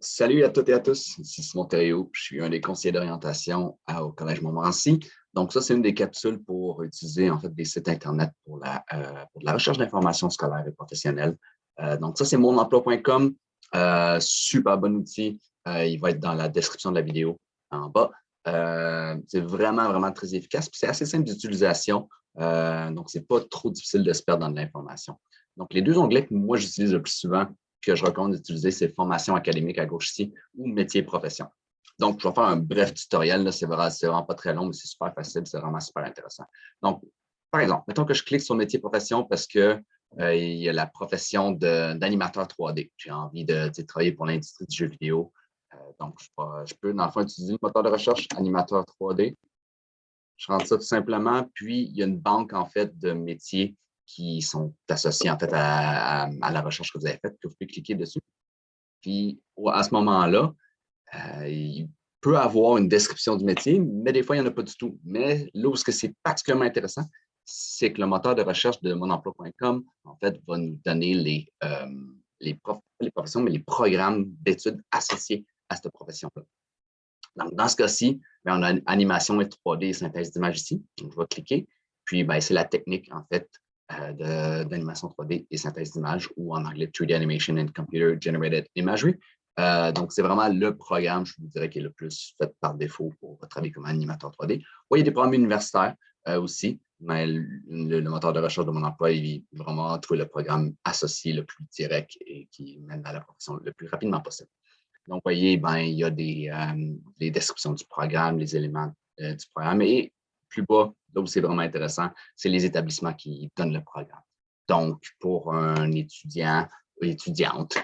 Salut à toutes et à tous, ici Simon Thériault, je suis un des conseillers d'orientation au Collège Montmorency. Donc ça, c'est une des capsules pour utiliser en fait des sites Internet pour de la recherche d'informations scolaires et professionnelles. Donc ça, c'est monemploi.com, super bon outil. Il va être dans la description de la vidéo en bas. C'est vraiment très efficace, puis c'est assez simple d'utilisation. Donc, c'est pas trop difficile de se perdre dans de l'information. Donc, les deux onglets que moi, j'utilise le plus souvent, que je recommande d'utiliser, c'est formation académique à gauche ici ou métier profession. Donc, je vais faire un bref tutoriel. C'est vraiment pas très long, mais c'est super facile. C'est vraiment super intéressant. Donc, par exemple, mettons que je clique sur métier profession parce que il y a la profession d'animateur 3D. J'ai envie de travailler pour l'industrie du jeu vidéo. Donc, je peux, dans le fond, utiliser le moteur de recherche animateur 3D. Je rentre ça tout simplement. Puis, il y a une banque, en fait, de métiers qui sont associés, en fait, à la recherche que vous avez faite, que vous pouvez cliquer dessus. Puis, à ce moment-là, il peut avoir une description du métier, mais des fois, il n'y en a pas du tout. Mais là où c'est particulièrement intéressant, c'est que le moteur de recherche de monemploi.com, en fait, va nous donner les professions, mais les programmes d'études associés à cette profession-là. Donc, dans ce cas-ci, on a animation et 3D et synthèse d'image ici. Donc, je vais cliquer. Puis, c'est la technique, en fait, d'animation 3D et synthèse d'image, ou en anglais 3D Animation and Computer Generated Imagery. Donc, c'est vraiment le programme, je vous dirais, qui est le plus fait par défaut pour travailler comme animateur 3D. Oui, il y a des programmes universitaires aussi, mais le moteur de recherche de mon emploi, il va vraiment trouver le programme associé le plus direct et qui mène à la profession le plus rapidement possible. Donc, vous voyez, il y a les descriptions du programme, les éléments du programme. Et plus bas, là où c'est vraiment intéressant, c'est les établissements qui donnent le programme. Donc, pour un étudiant ou étudiante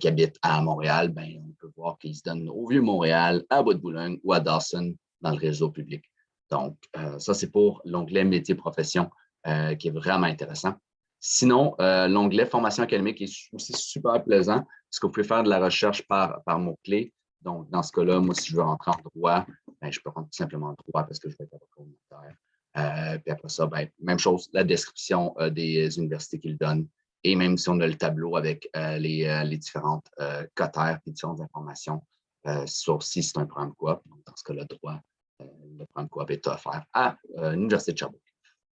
qui habite à Montréal, on peut voir qu'ils se donnent au Vieux-Montréal, à Bois-de-Boulogne ou à Dawson dans le réseau public. Donc, ça, c'est pour l'onglet métiers professions qui est vraiment intéressant. Sinon, l'onglet formation académique est aussi super plaisant parce que vous pouvez faire de la recherche par mots-clés. Donc, dans ce cas-là, moi, si je veux rentrer en droit, je peux rentrer tout simplement en droit parce que je vais être avocat au notaire. Puis après ça, même chose, la description des universités qu'ils donnent. Et même si on a le tableau avec les différentes cotères et différentes informations, sauf si c'est un programme coop. Donc, dans ce cas-là, droit, le programme coop est offert à l'Université de Sherbrooke.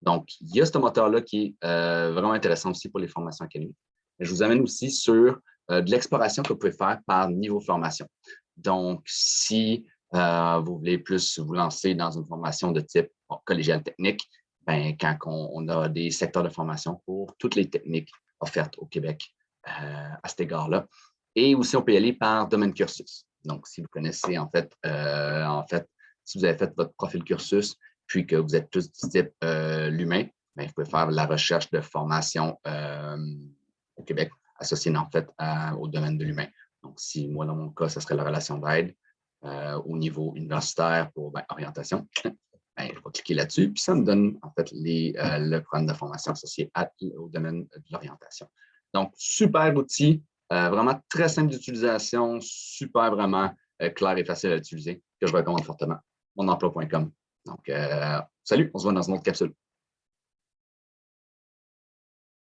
Donc, il y a ce moteur-là qui est vraiment intéressant aussi pour les formations académiques. Je vous amène aussi sur de l'exploration que vous pouvez faire par niveau de formation. Donc, si vous voulez plus vous lancer dans une formation de type collégial technique, quand on a des secteurs de formation pour toutes les techniques offertes au Québec à cet égard-là. Et aussi, on peut y aller par domaine cursus. Donc, si vous connaissez, en fait, si vous avez fait votre profil cursus, puis que vous êtes plus du type l'humain, vous pouvez faire la recherche de formation au Québec associée en fait au domaine de l'humain. Donc, si moi, dans mon cas, ce serait la relation d'aide au niveau universitaire pour orientation, je vais cliquer là-dessus, puis ça me donne en fait le programme de formation associé au domaine de l'orientation. Donc, super outil, vraiment très simple d'utilisation, super vraiment clair et facile à utiliser, que je recommande fortement. Monemploi.com. Donc, salut, on se voit dans une autre capsule.